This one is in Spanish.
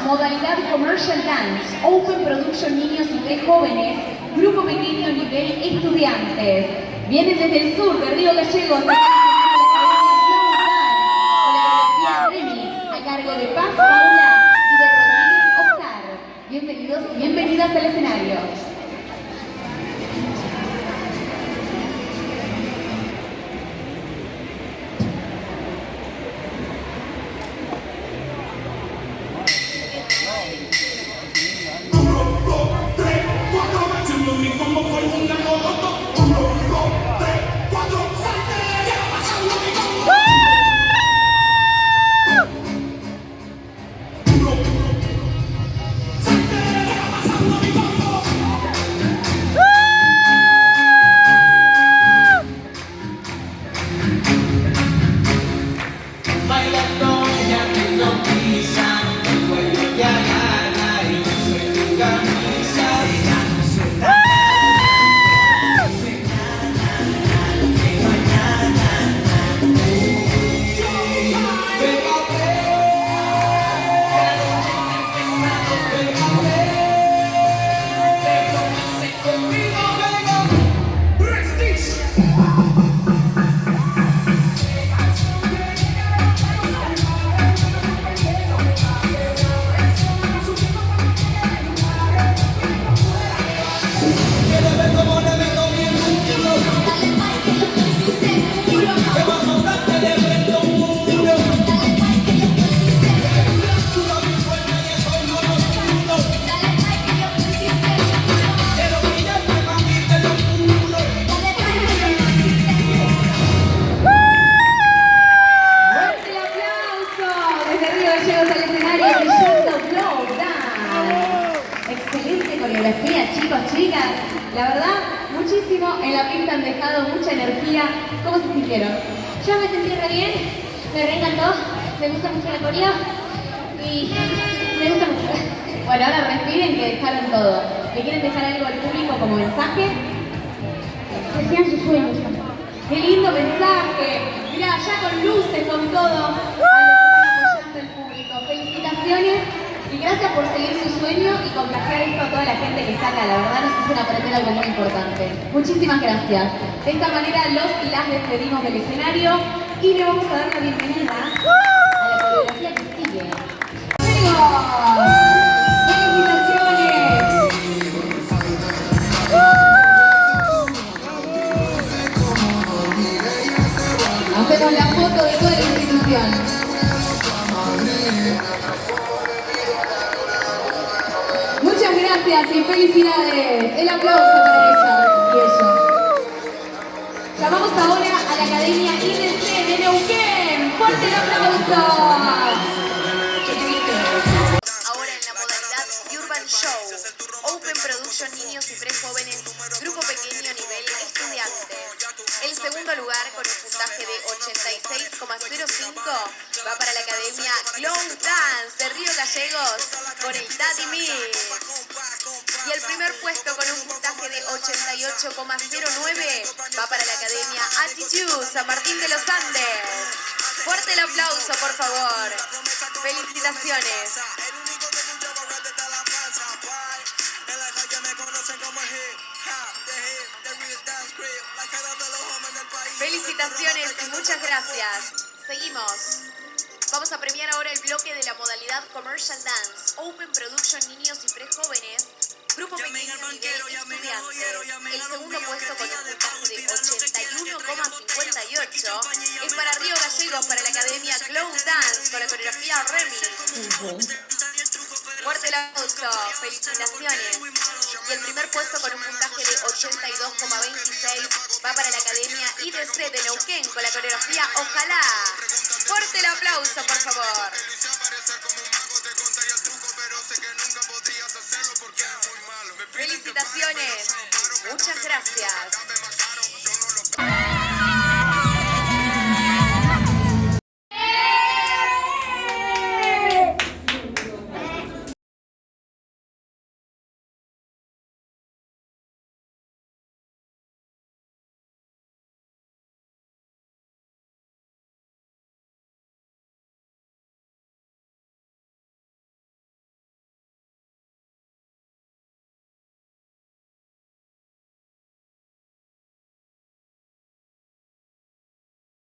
modalidad Commercial Dance, Open Production Niños y Prejóvenes, Grupo Pequeño Nivel Estudiantes. Vienen desde el sur de Río Gallegos a la coreografía Remix a cargo de Paz Paula y de Rodríguez Oscar. Bienvenidos y bienvenidas al escenario. Chicos, chicas, la verdad, muchísimo en la pista han dejado mucha energía. ¿Cómo se sintieron? Yo me sentí re bien, me re encantó, me gusta mucho la coreo y me gusta mucho. Bueno, ahora respiren que dejaron todo. ¿Le quieren dejar algo al público como mensaje? Que sean sus sueños. ¡Qué lindo mensaje! Mirá, ya con luces, con todo, a los que están apoyando el público. Felicitaciones. Y gracias por seguir su sueño y contagiar esto a toda la gente que está acá. La verdad nos hacen aprender algo muy importante. Muchísimas gracias. De esta manera los y las despedimos del escenario y le vamos a dar la bienvenida a la coreografía que sigue. ¡Chicos! ¡Felicitaciones! Hacemos la foto de toda la institución. Muchas gracias y felicidades. El aplauso para ellas y ellos. Llamamos ahora a la Academia IDC de Neuquén. ¡Fuerte el aplauso! Ahora en la modalidad Urban Show, Open Production Niños y Prejóvenes, Grupo Pequeño Nivel Estudiantes. El segundo lugar con un puntaje de 86,05 va para la Academia Glow Dance de Río Gallegos con el Daddy Mix. Y el primer puesto con un puntaje de 88,09 va para la Academia Attitude San Martín de los Andes. Fuerte el aplauso, por favor. Felicitaciones. Felicitaciones y muchas gracias. Seguimos. Vamos a premiar ahora el bloque de la modalidad Commercial Dance, Open Production Niños y Prejóvenes, Grupo Pequeño Nivel Estudiantes. El segundo puesto con un puntaje de 81,58 es para Río Gallegos, para la Academia Glow Dance, con la coreografía Remix. Fuerte el aplauso, felicitaciones. Y el primer puesto con un puntaje de 82,26 va para la Academia IDC de Neuquén con la coreografía Ojalá. Fuerte el aplauso, por favor. Felicitaciones. Muchas gracias.